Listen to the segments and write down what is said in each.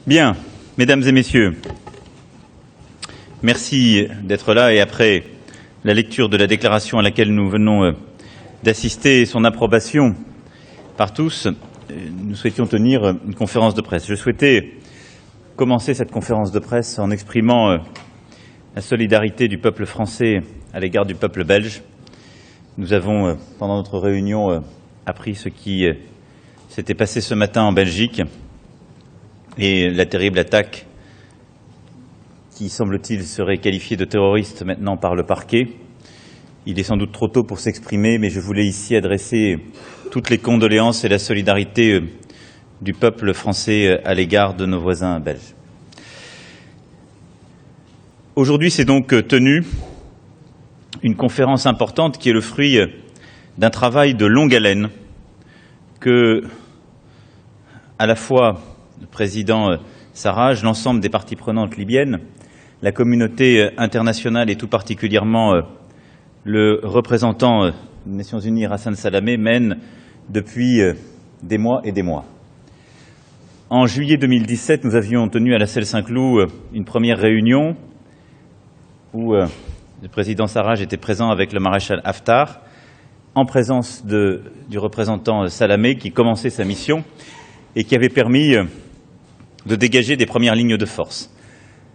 Bien, mesdames et messieurs, merci d'être là et après la lecture de la déclaration à laquelle nous venons d'assister et son approbation par tous, nous souhaitions tenir une conférence de presse. Je souhaitais commencer cette conférence de presse en exprimant la solidarité du peuple français à l'égard du peuple belge. Nous avons, pendant notre réunion, appris ce qui s'était passé ce matin en Belgique et la terrible attaque qui, semble-t-il, serait qualifiée de terroriste maintenant par le parquet. Il est sans doute trop tôt pour s'exprimer, mais je voulais ici adresser toutes les condoléances et la solidarité du peuple français à l'égard de nos voisins belges. Aujourd'hui, c'est donc tenu une conférence importante qui est le fruit d'un travail de longue haleine que, à la fois, le président Sarraj, l'ensemble des parties prenantes libyennes, la communauté internationale et tout particulièrement le représentant des Nations Unies, Hassan Salamé, mènent depuis des mois et des mois. En juillet 2017, nous avions tenu à la Celle Saint-Cloud une première réunion où le président Sarraj était présent avec le maréchal Haftar, en présence du représentant Salamé qui commençait sa mission et qui avait permis de dégager des premières lignes de force.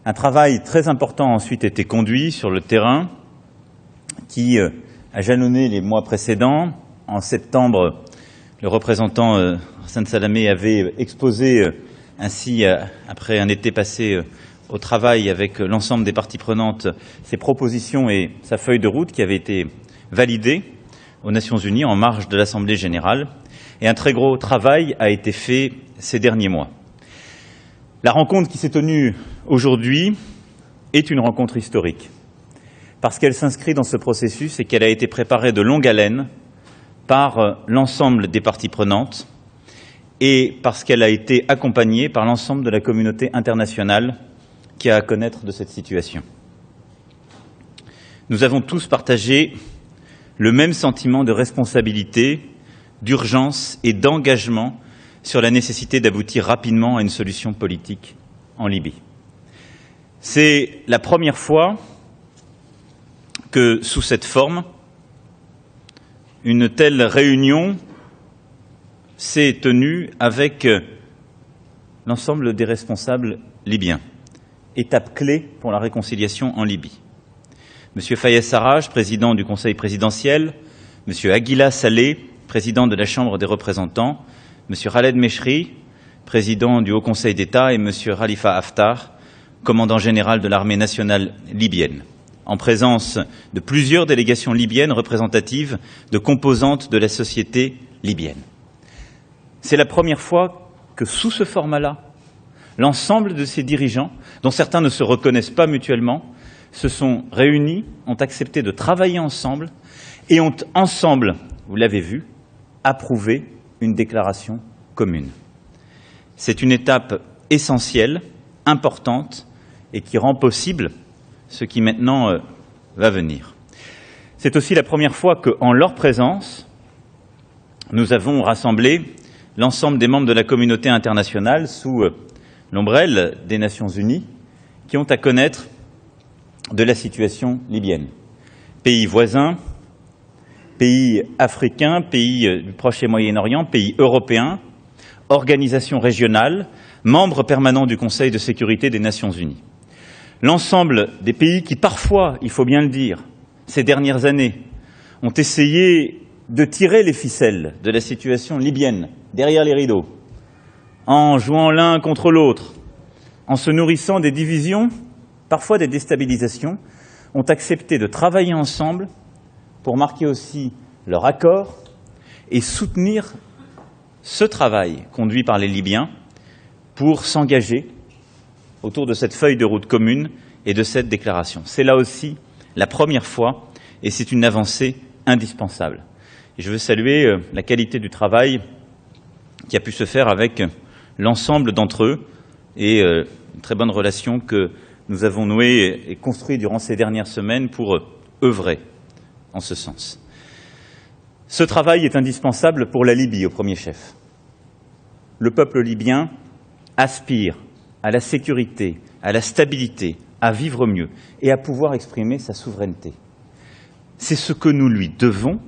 Un travail très important a ensuite été conduit sur le terrain qui a jalonné les mois précédents. En septembre, le représentant Hassan Salamé avait exposé ainsi, après un été passé au travail avec l'ensemble des parties prenantes, ses propositions et sa feuille de route qui avait été validée aux Nations Unies en marge de l'Assemblée générale. Et un très gros travail a été fait ces derniers mois. La rencontre qui s'est tenue aujourd'hui est une rencontre historique parce qu'elle s'inscrit dans ce processus et qu'elle a été préparée de longue haleine par l'ensemble des parties prenantes et parce qu'elle a été accompagnée par l'ensemble de la communauté internationale qui a à connaître de cette situation. Nous avons tous partagé le même sentiment de responsabilité, d'urgence et d'engagement sur la nécessité d'aboutir rapidement à une solution politique en Libye. C'est la première fois que, sous cette forme, une telle réunion s'est tenue avec l'ensemble des responsables libyens. Étape clé pour la réconciliation en Libye. Monsieur Fayez Sarraj, président du Conseil présidentiel, Monsieur Aguila Saleh, président de la Chambre des représentants, Monsieur Khaled Meshri, président du Haut Conseil d'État, et Monsieur Khalifa Haftar, commandant général de l'armée nationale libyenne, en présence de plusieurs délégations libyennes représentatives de composantes de la société libyenne. C'est la première fois que, sous ce format-là, l'ensemble de ces dirigeants, dont certains ne se reconnaissent pas mutuellement, se sont réunis, ont accepté de travailler ensemble et ont ensemble, vous l'avez vu, approuvé une déclaration commune. C'est une étape essentielle, importante et qui rend possible ce qui maintenant va venir. C'est aussi la première fois qu'en leur présence, nous avons rassemblé l'ensemble des membres de la communauté internationale sous l'ombrelle des Nations Unies qui ont à connaître de la situation libyenne. Pays voisins, pays africains, pays du Proche et Moyen-Orient, pays européens, organisations régionales, membres permanents du Conseil de sécurité des Nations Unies. L'ensemble des pays qui parfois, il faut bien le dire, ces dernières années, ont essayé de tirer les ficelles de la situation libyenne derrière les rideaux, en jouant l'un contre l'autre, en se nourrissant des divisions, parfois des déstabilisations, ont accepté de travailler ensemble pour marquer aussi leur accord et soutenir ce travail conduit par les Libyens pour s'engager autour de cette feuille de route commune et de cette déclaration. C'est là aussi la première fois et c'est une avancée indispensable. Et je veux saluer la qualité du travail qui a pu se faire avec l'ensemble d'entre eux et une très bonne relation que nous avons nouée et construite durant ces dernières semaines pour œuvrer en ce sens. Ce travail est indispensable pour la Libye au premier chef. Le peuple libyen aspire à la sécurité, à la stabilité, à vivre mieux et à pouvoir exprimer sa souveraineté. C'est ce que nous lui devons,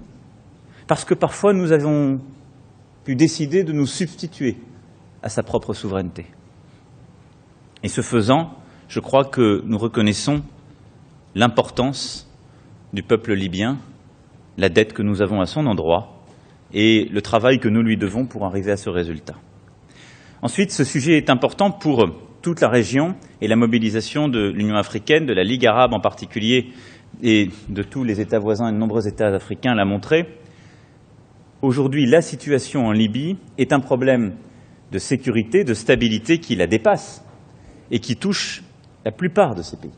parce que parfois nous avons pu décider de nous substituer à sa propre souveraineté. Et ce faisant, je crois que nous reconnaissons l'importance du peuple libyen, la dette que nous avons à son endroit et le travail que nous lui devons pour arriver à ce résultat. Ensuite, ce sujet est important pour toute la région et la mobilisation de l'Union africaine, de la Ligue arabe en particulier et de tous les États voisins et de nombreux États africains l'a montré. Aujourd'hui, la situation en Libye est un problème de sécurité, de stabilité qui la dépasse et qui touche la plupart de ces pays,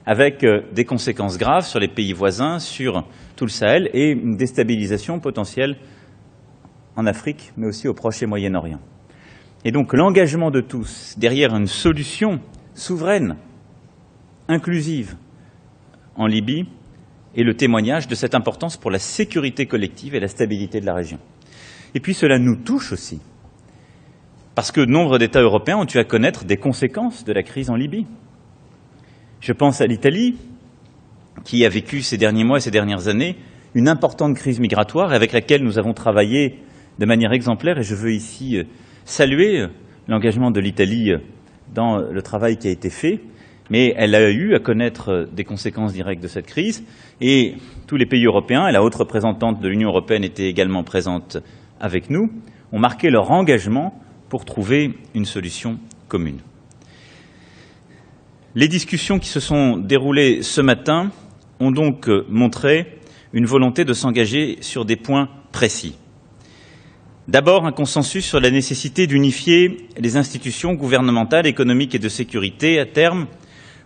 avec des conséquences graves sur les pays voisins, sur tout le Sahel et une déstabilisation potentielle en Afrique, mais aussi au Proche et Moyen-Orient. Et donc l'engagement de tous derrière une solution souveraine, inclusive en Libye est le témoignage de cette importance pour la sécurité collective et la stabilité de la région. Et puis cela nous touche aussi, parce que nombre d'États européens ont eu à connaître des conséquences de la crise en Libye. Je pense à l'Italie, qui a vécu ces derniers mois et ces dernières années une importante crise migratoire avec laquelle nous avons travaillé de manière exemplaire, et je veux ici saluer l'engagement de l'Italie dans le travail qui a été fait, mais elle a eu à connaître des conséquences directes de cette crise, et tous les pays européens, et la haute représentante de l'Union européenne était également présente avec nous, ont marqué leur engagement pour trouver une solution commune. Les discussions qui se sont déroulées ce matin ont donc montré une volonté de s'engager sur des points précis. D'abord, un consensus sur la nécessité d'unifier les institutions gouvernementales, économiques et de sécurité à terme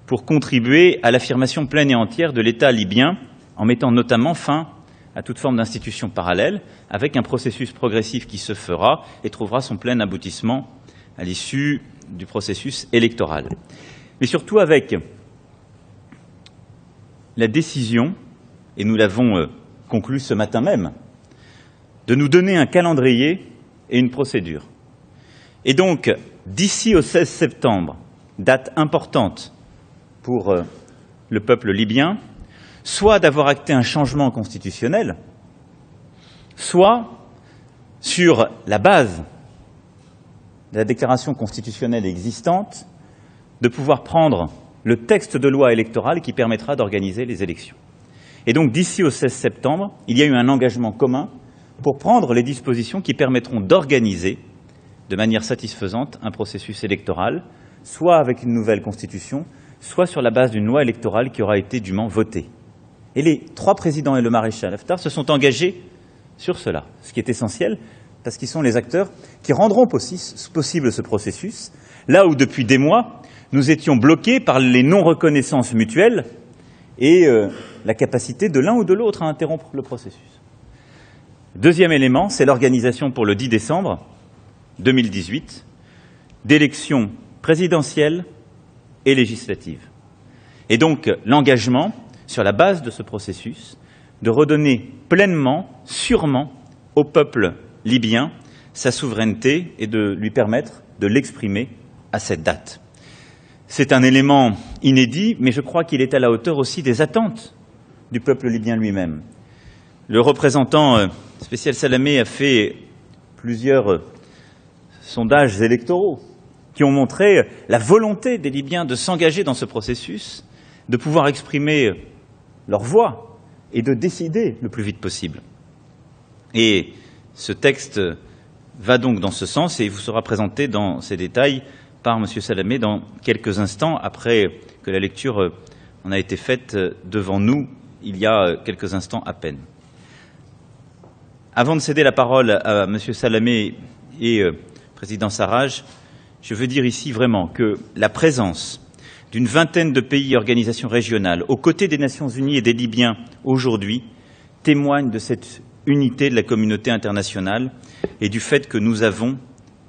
pour contribuer à l'affirmation pleine et entière de l'État libyen, en mettant notamment fin à toute forme d'institution parallèle, avec un processus progressif qui se fera et trouvera son plein aboutissement à l'issue du processus électoral. Mais surtout avec la décision, et nous l'avons conclu ce matin même, de nous donner un calendrier et une procédure. Et donc, d'ici au 16 septembre, date importante pour le peuple libyen, soit d'avoir acté un changement constitutionnel, soit, sur la base de la déclaration constitutionnelle existante, de pouvoir prendre le texte de loi électorale qui permettra d'organiser les élections. Et donc, d'ici au 16 septembre, il y a eu un engagement commun pour prendre les dispositions qui permettront d'organiser de manière satisfaisante un processus électoral, soit avec une nouvelle constitution, soit sur la base d'une loi électorale qui aura été dûment votée. Et les trois présidents et le maréchal Haftar se sont engagés sur cela, ce qui est essentiel, parce qu'ils sont les acteurs qui rendront possible ce processus, là où depuis des mois, nous étions bloqués par les non-reconnaissances mutuelles et la capacité de l'un ou de l'autre à interrompre le processus. Deuxième élément, c'est l'organisation pour le 10 décembre 2018 d'élections présidentielles et législatives. Et donc l'engagement, sur la base de ce processus, de redonner pleinement, sûrement, au peuple libyen sa souveraineté et de lui permettre de l'exprimer à cette date. C'est un élément inédit, mais je crois qu'il est à la hauteur aussi des attentes du peuple libyen lui-même. Le représentant spécial Salamé a fait plusieurs sondages électoraux qui ont montré la volonté des Libyens de s'engager dans ce processus, de pouvoir exprimer leur voix et de décider le plus vite possible. Et ce texte va donc dans ce sens et il vous sera présenté dans ses détails par M. Salamé dans quelques instants, après que la lecture en a été faite devant nous il y a quelques instants à peine. Avant de céder la parole à M. Salamé et Président Sarraj, je veux dire ici vraiment que la présence d'une vingtaine de pays et organisations régionales aux côtés des Nations Unies et des Libyens aujourd'hui témoigne de cette unité de la communauté internationale et du fait que nous avons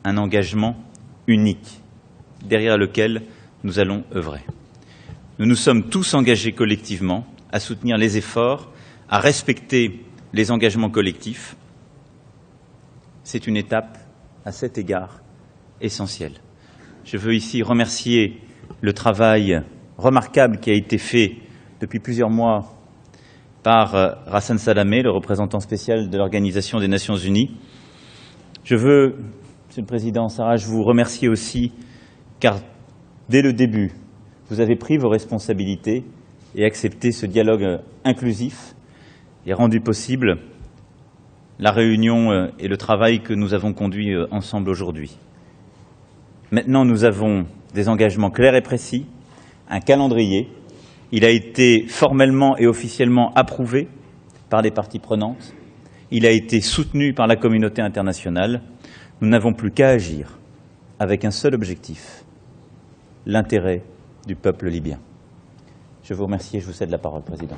un engagement unique derrière lequel nous allons œuvrer. Nous nous sommes tous engagés collectivement à soutenir les efforts, à respecter les engagements collectifs. C'est une étape, à cet égard, essentielle. je veux ici remercier le travail remarquable qui a été fait depuis plusieurs mois par Hassan Salamé, le représentant spécial de l'Organisation des Nations Unies. Je veux, Monsieur le Président Sarraj, vous remercier aussi, car dès le début, vous avez pris vos responsabilités et accepté ce dialogue inclusif et rendu possible la réunion et le travail que nous avons conduit ensemble aujourd'hui. Maintenant, nous avons des engagements clairs et précis, un calendrier. Il a été formellement et officiellement approuvé par les parties prenantes. Il a été soutenu par la communauté internationale. Nous n'avons plus qu'à agir avec un seul objectif, l'intérêt du peuple libyen. Je vous remercie et je vous cède la parole, Président.